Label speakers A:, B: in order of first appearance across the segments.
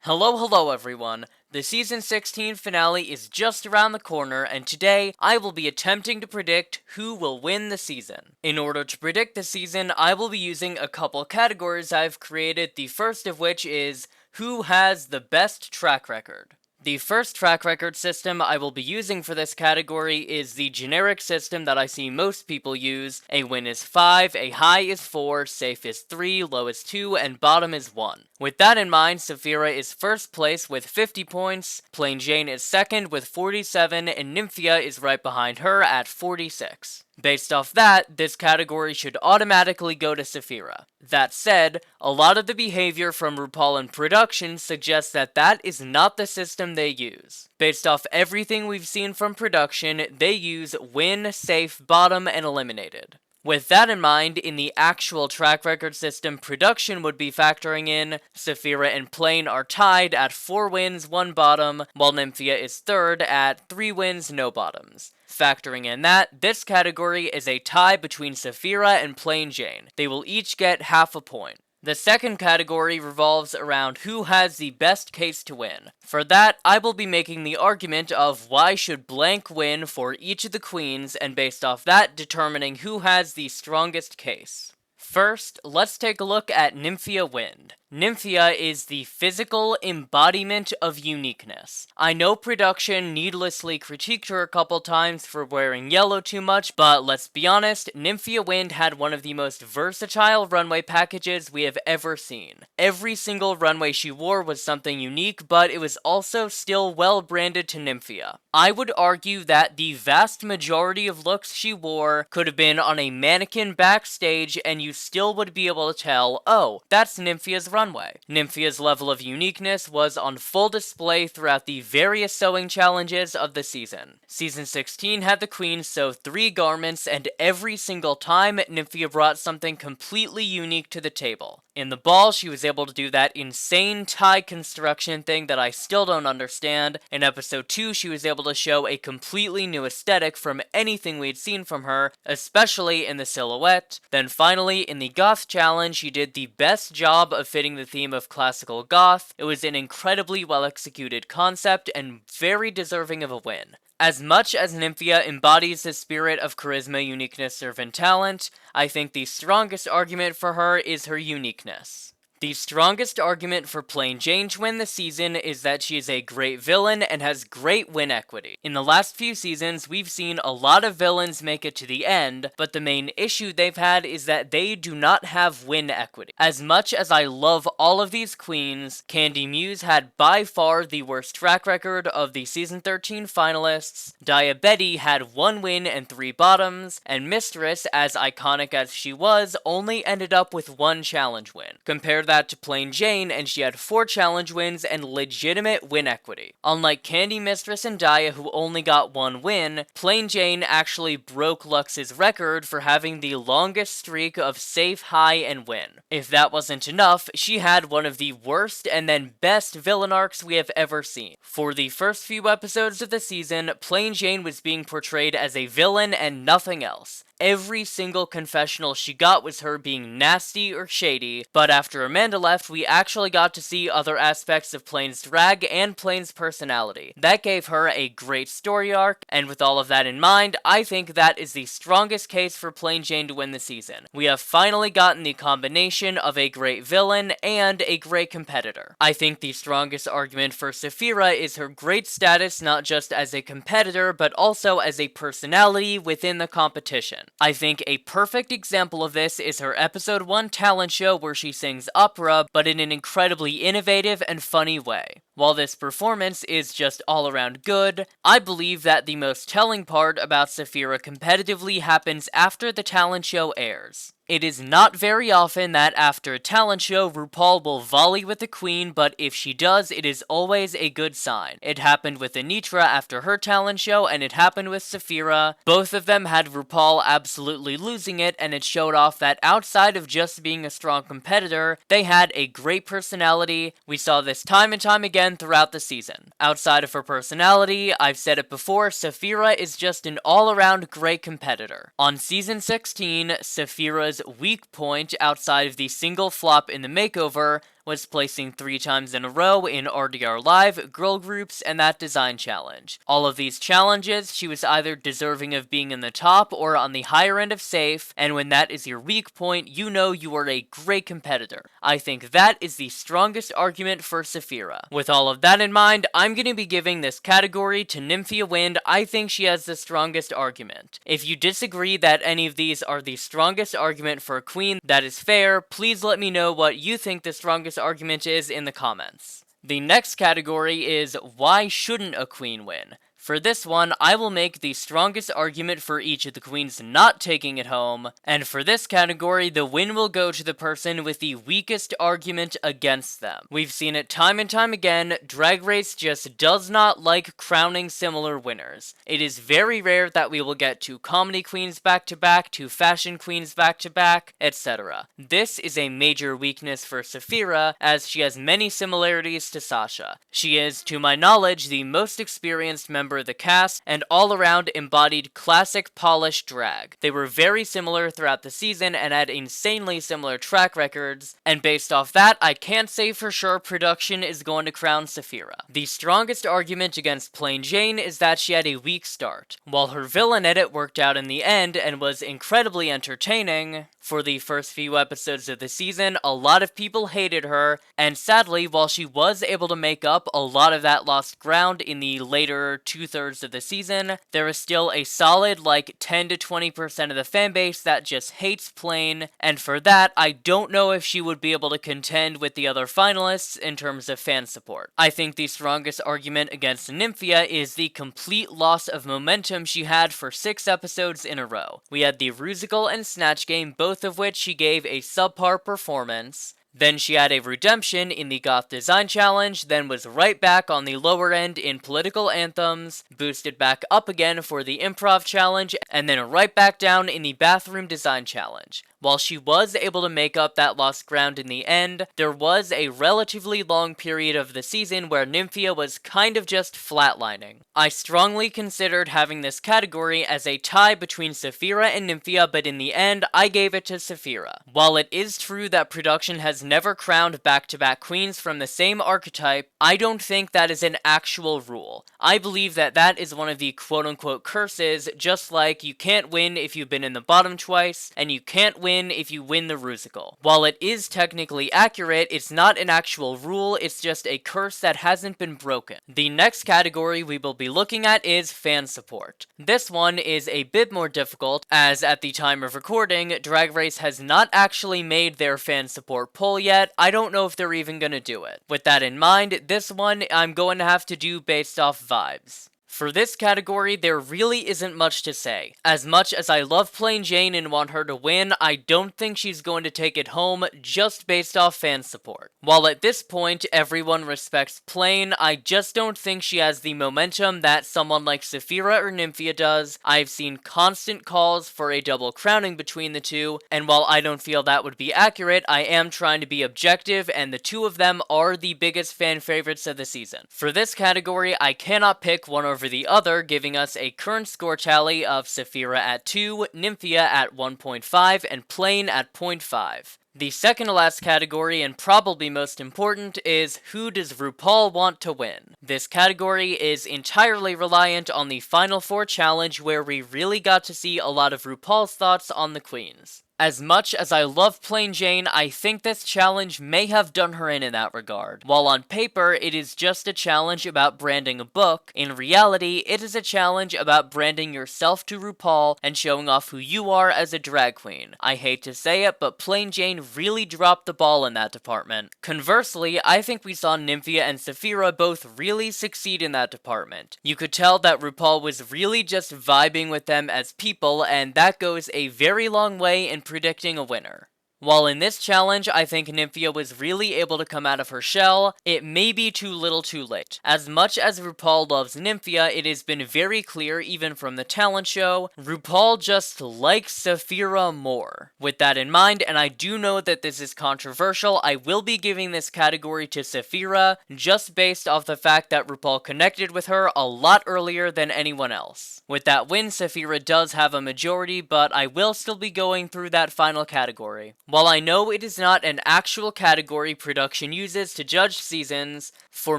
A: Hello everyone. The season 16 finale is just around the corner, and today I will be attempting to predict who will win the season. In order to predict the season, I will be using a couple categories I've created, the first of which is who has the best track record. The first track record system I will be using for this category is the generic system that I see most people use. A win is 5, a high is 4, safe is 3, low is 2, and bottom is 1. With that in mind, Saphira is first place with 50 points, Plain Jane is second with 47, and Nymphia is right behind her at 46. Based off that, this category should automatically go to Saphira. That said, a lot of the behavior from RuPaul in production suggests that that is not the system they use. Based off everything we've seen from production, they use win, safe, bottom, and eliminated. With that in mind, in the actual track record system production would be factoring in, Saphira and Plain are tied at 4 wins, 1 bottom, while Nymphia is third at 3 wins, no bottoms. Factoring in that, this category is a tie between Saphira and Plain Jane. They will each get half a point. The second category revolves around who has the best case to win. For that, I will be making the argument of why should blank win for each of the queens, and based off that, determining who has the strongest case. First, let's take a look at Nymphia Wind. Nymphia is the physical embodiment of uniqueness. I know production needlessly critiqued her a couple times for wearing yellow too much, but let's be honest, Nymphia Wind had one of the most versatile runway packages we have ever seen. Every single runway she wore was something unique, but it was also still well branded to Nymphia. I would argue that the vast majority of looks she wore could have been on a mannequin backstage and you still would be able to tell, oh, that's Nymphia's runway. Nymphia's level of uniqueness was on full display throughout the various sewing challenges of the season. Season 16 had the queen sew 3 garments, and every single time, Nymphia brought something completely unique to the table. In the ball, she was able to do that insane tie construction thing that I still don't understand. In episode 2, she was able to show a completely new aesthetic from anything we'd seen from her, especially in the silhouette. Then finally, in the goth challenge, she did the best job of fitting the theme of classical goth. It was an incredibly well executed concept and very deserving of a win. As much as Nymphia embodies the spirit of charisma, uniqueness, servant talent, I think the strongest argument for her is her uniqueness. The strongest argument for Plain Jane to win the season is that she is a great villain and has great win equity. In the last few seasons, we've seen a lot of villains make it to the end, but the main issue they've had is that they do not have win equity. As much as I love all of these queens, Candy Muse had by far the worst track record of the season 13 finalists, Diabetti had 1 win and 3 bottoms, and Mistress, as iconic as she was, only ended up with 1 challenge win. Compare that to Plain Jane, and she had 4 challenge wins and legitimate win equity. Unlike Candy, Mistress, and Dia, who only got 1 win, Plain Jane actually broke Lux's record for having the longest streak of safe, high, and win. If that wasn't enough, she had one of the worst and then best villain arcs we have ever seen. For the first few episodes of the season, Plain Jane was being portrayed as a villain and nothing else. Every single confessional she got was her being nasty or shady, but after Amanda left, we actually got to see other aspects of Plain's drag and Plain's personality. That gave her a great story arc, and with all of that in mind, I think that is the strongest case for Plain Jane to win the season. We have finally gotten the combination of a great villain and a great competitor. I think the strongest argument for Saphira is her great status not just as a competitor, but also as a personality within the competition. I think a perfect example of this is her episode 1 talent show where she sings opera, but in an incredibly innovative and funny way. While this performance is just all around good, I believe that the most telling part about Saphira competitively happens after the talent show airs. It is not very often that after a talent show, RuPaul will volley with the queen, but if she does, it is always a good sign. It happened with Anitra after her talent show, and it happened with Saphira. Both of them had RuPaul absolutely losing it, and it showed off that outside of just being a strong competitor, they had a great personality. We saw this time and time again throughout the season. Outside of her personality, I've said it before, Saphira is just an all-around great competitor. On season 16, Saphira's weak point outside of the single flop in the makeover was placing 3 times in a row in RDR Live, girl groups, and that design challenge. All of these challenges, she was either deserving of being in the top or on the higher end of safe, and when that is your weak point, you know you are a great competitor. I think that is the strongest argument for Saphira. With all of that in mind, I'm going to be giving this category to Nymphia Wind. I think she has the strongest argument. If you disagree that any of these are the strongest argument for a queen, that is fair. Please let me know what you think the strongest argument is in the comments. The next category is why shouldn't a queen win? For this one, I will make the strongest argument for each of the queens not taking it home, and for this category, the win will go to the person with the weakest argument against them. We've seen it time and time again, Drag Race just does not like crowning similar winners. It is very rare that we will get 2 comedy queens back-to-back, 2 fashion queens back-to-back, etc. This is a major weakness for Saphira, as she has many similarities to Sasha. She is, to my knowledge, the most experienced member of the cast, and all around embodied classic polished drag. They were very similar throughout the season and had insanely similar track records, and based off that, I can't say for sure production is going to crown Saphira. The strongest argument against Plain Jane is that she had a weak start. While her villain edit worked out in the end and was incredibly entertaining, for the first few episodes of the season, a lot of people hated her, and sadly, while she was able to make up a lot of that lost ground in the later 2/3 of the season, there is still a solid 10 to 20% of the fanbase that just hates Plain, and for that, I don't know if she would be able to contend with the other finalists in terms of fan support. I think the strongest argument against Nymphia is the complete loss of momentum she had for 6 episodes in a row. We had the Rusical and Snatch Game, both of which she gave a subpar performance. Then she had a redemption in the Goth Design Challenge, then was right back on the lower end in Political Anthems, boosted back up again for the Improv Challenge, and then right back down in the Bathroom Design Challenge. While she was able to make up that lost ground in the end, there was a relatively long period of the season where Nymphia was kind of just flatlining. I strongly considered having this category as a tie between Saphira and Nymphia, but in the end, I gave it to Saphira. While it is true that production has never crowned back-to-back queens from the same archetype, I don't think that is an actual rule. I believe that that is one of the quote-unquote curses, just like you can't win if you've been in the bottom twice, and you can't win if you win the Rusical. While it is technically accurate, it's not an actual rule, it's just a curse that hasn't been broken. The next category we will be looking at is fan support. This one is a bit more difficult, as at the time of recording, Drag Race has not actually made their fan support poll yet. I don't know if they're even gonna do it. With that in mind, this one I'm going to have to do based off vibes. For this category, there really isn't much to say. As much as I love Plain Jane and want her to win, I don't think she's going to take it home just based off fan support. While at this point, everyone respects Plain, I just don't think she has the momentum that someone like Saphira or Nymphia does. I've seen constant calls for a double crowning between the two, and while I don't feel that would be accurate, I am trying to be objective, and the two of them are the biggest fan favorites of the season. For this category, I cannot pick one over the other, giving us a current score tally of Saphira at 2, Nymphia at 1.5, and Plain at 0.5. The second to last category, and probably most important, is who does RuPaul want to win? This category is entirely reliant on the Final Four challenge, where we really got to see a lot of RuPaul's thoughts on the queens. As much as I love Plain Jane, I think this challenge may have done her in that regard. While on paper, it is just a challenge about branding a book, in reality, it is a challenge about branding yourself to RuPaul and showing off who you are as a drag queen. I hate to say it, but Plain Jane really dropped the ball in that department. Conversely, I think we saw Nymphia and Saphira both really succeed in that department. You could tell that RuPaul was really just vibing with them as people, and that goes a very long way in predicting a winner. While in this challenge, I think Nymphia was really able to come out of her shell, it may be too little too late. As much as RuPaul loves Nymphia, it has been very clear even from the talent show, RuPaul just likes Saphira more. With that in mind, and I do know that this is controversial, I will be giving this category to Saphira, just based off the fact that RuPaul connected with her a lot earlier than anyone else. With that win, Saphira does have a majority, but I will still be going through that final category. While I know it is not an actual category production uses to judge seasons, for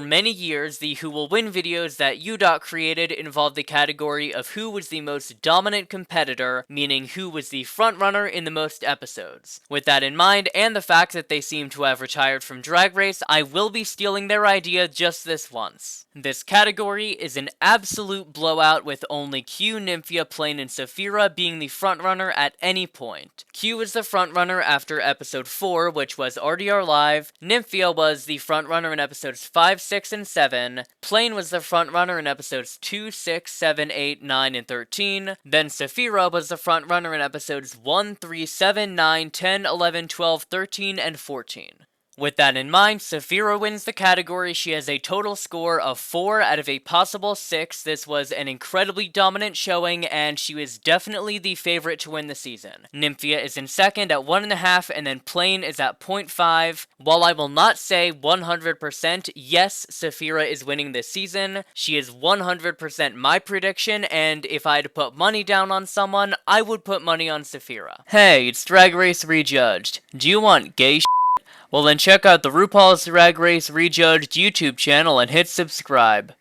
A: many years the Who Will Win videos that UDOT created involved the category of who was the most dominant competitor, meaning who was the frontrunner in the most episodes. With that in mind, and the fact that they seem to have retired from Drag Race, I will be stealing their idea just this once. This category is an absolute blowout with only Q, Nymphia, Plain, and Saphira being the frontrunner at any point. Q is the frontrunner after episode 4, which was RDR Live, Nymphia was the frontrunner in episodes 5, 6, and 7, Plain was the frontrunner in episodes 2, 6, 7, 8, 9, and 13, then Saphira was the frontrunner in episodes 1, 3, 7, 9, 10, 11, 12, 13, and 14. With that in mind, Saphira wins the category. She has a total score of 4 out of a possible 6. This was an incredibly dominant showing, and she was definitely the favorite to win the season. Nymphia is in second at 1.5, and then Plain is at 0.5. While I will not say 100% yes, Saphira is winning this season, she is 100% my prediction, and if I had to put money down on someone, I would put money on Saphira. Hey, it's Drag Race Rejudged. Do you want gay Well then check out the RuPaul's Drag Race Rejudged YouTube channel and hit subscribe.